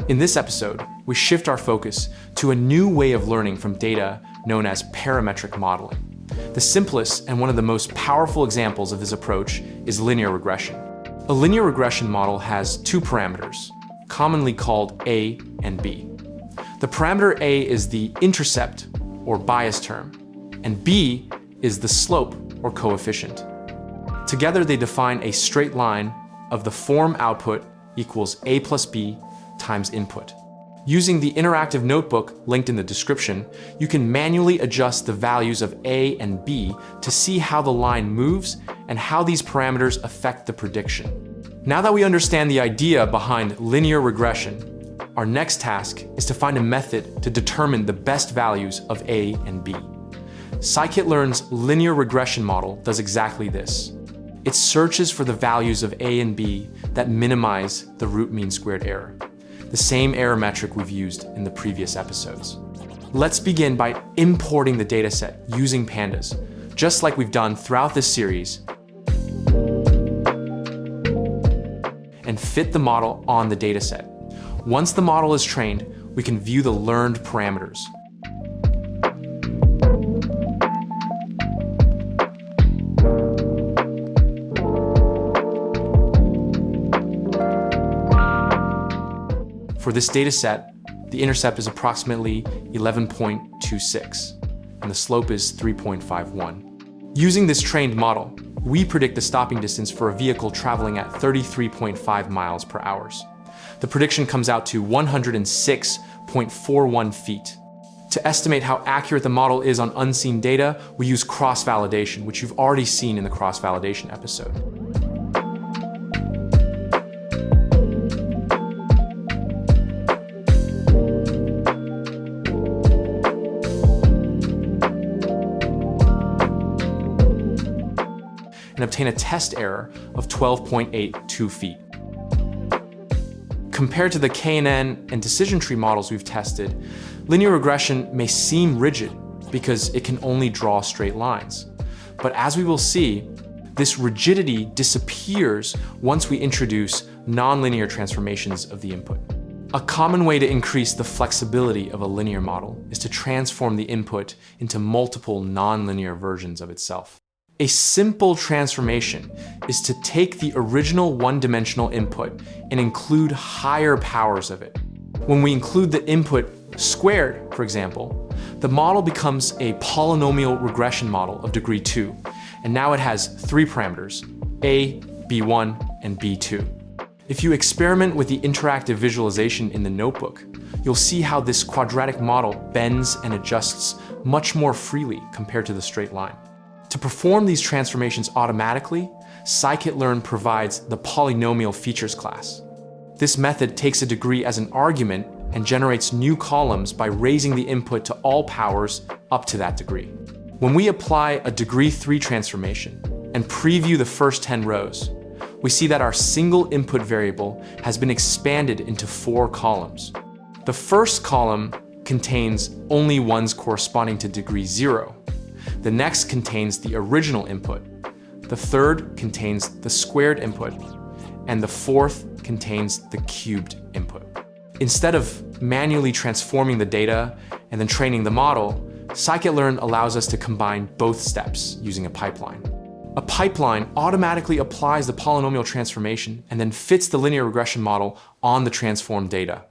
In this episode, we shift our focus to a new way of learning from data known as parametric modeling. The simplest and one of the most powerful examples of this approach is linear regression. A linear regression model has two parameters, commonly called A and B. The parameter A is the intercept, or bias term, and B is the slope, or coefficient. Together they define a straight line of the form output equals A plus B times input. Using the interactive notebook linked in the description, you can manually adjust the values of A and B to see how the line moves and how these parameters affect the prediction. Now that we understand the idea behind linear regression, our next task is to find a method to determine the best values of A and B. Scikit-learn's linear regression model does exactly this. It searches for the values of A and B that minimize the root mean squared error, the same error metric we've used in the previous episodes. Let's begin by importing the dataset using pandas, just like we've done throughout this series, and fit the model on the dataset. Once the model is trained, we can view the learned parameters. For this dataset, the intercept is approximately 11.26, and the slope is 3.51. Using this trained model, we predict the stopping distance for a vehicle traveling at 33.5 miles per hour. The prediction comes out to 106.41 feet. To estimate how accurate the model is on unseen data, we use cross-validation, which you've already seen in the cross-validation episode. And obtain a test error of 12.82 feet. Compared to the KNN and Decision Tree models we've tested, linear regression may seem rigid because it can only draw straight lines. But as we will see, this rigidity disappears once we introduce nonlinear transformations of the input. A common way to increase the flexibility of a linear model is to transform the input into multiple nonlinear versions of itself. A simple transformation is to take the original one-dimensional input and include higher powers of it. When we include the input squared, for example, the model becomes a polynomial regression model of degree 2, and now it has three parameters, A, B1, and B2. If you experiment with the interactive visualization in the notebook, you'll see how this quadratic model bends and adjusts much more freely compared to the straight line. To perform these transformations automatically, scikit-learn provides the polynomial features class. This method takes a degree as an argument and generates new columns by raising the input to all powers up to that degree. When we apply a degree 3 transformation and preview the first 10 rows, we see that our single input variable has been expanded into 4 columns. The first column contains only ones corresponding to degree 0. The next contains the original input, the third contains the squared input, and the fourth contains the cubed input. Instead of manually transforming the data and then training the model, scikit-learn allows us to combine both steps using a pipeline. A pipeline automatically applies the polynomial transformation and then fits the linear regression model on the transformed data.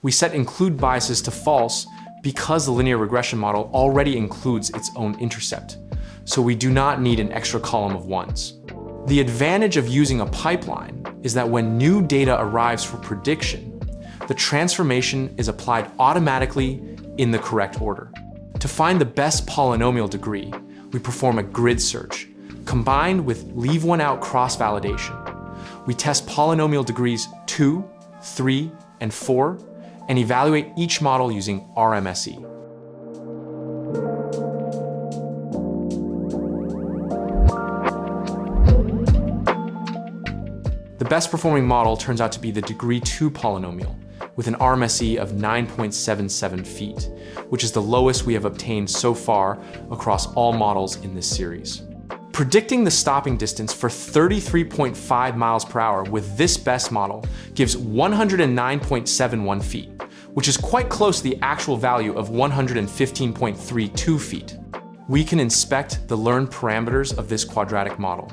We set include biases to false because the linear regression model already includes its own intercept, so we do not need an extra column of ones. The advantage of using a pipeline is that when new data arrives for prediction, the transformation is applied automatically in the correct order. To find the best polynomial degree, we perform a grid search, combined with leave one out cross-validation. We test polynomial degrees 2, 3, and 4, and evaluate each model using RMSE. The best performing model turns out to be the degree 2 polynomial, with an RMSE of 9.77 feet, which is the lowest we have obtained so far across all models in this series. Predicting the stopping distance for 33.5 miles per hour with this best model gives 109.71 feet, which is quite close to the actual value of 115.32 feet. We can inspect the learned parameters of this quadratic model.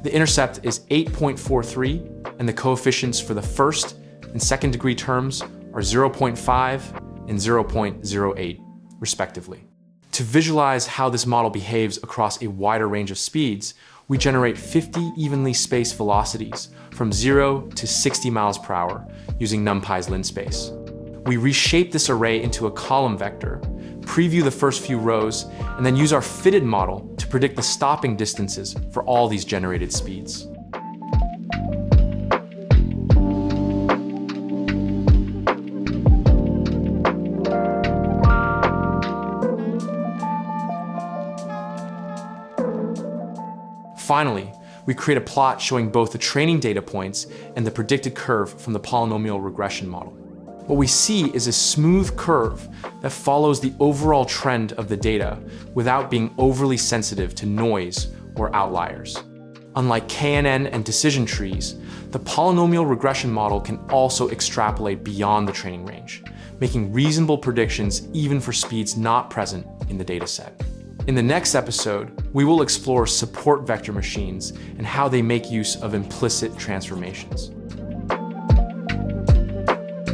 The intercept is 8.43, and the coefficients for the first and second degree terms are 0.5 and 0.08, respectively. To visualize how this model behaves across a wider range of speeds, we generate 50 evenly spaced velocities from 0 to 60 miles per hour using NumPy's linspace. We reshape this array into a column vector, preview the first few rows, and then use our fitted model to predict the stopping distances for all these generated speeds. Finally, we create a plot showing both the training data points and the predicted curve from the polynomial regression model. What we see is a smooth curve that follows the overall trend of the data without being overly sensitive to noise or outliers. Unlike KNN and decision trees, the polynomial regression model can also extrapolate beyond the training range, making reasonable predictions even for speeds not present in the dataset. In the next episode, we will explore support vector machines and how they make use of implicit transformations.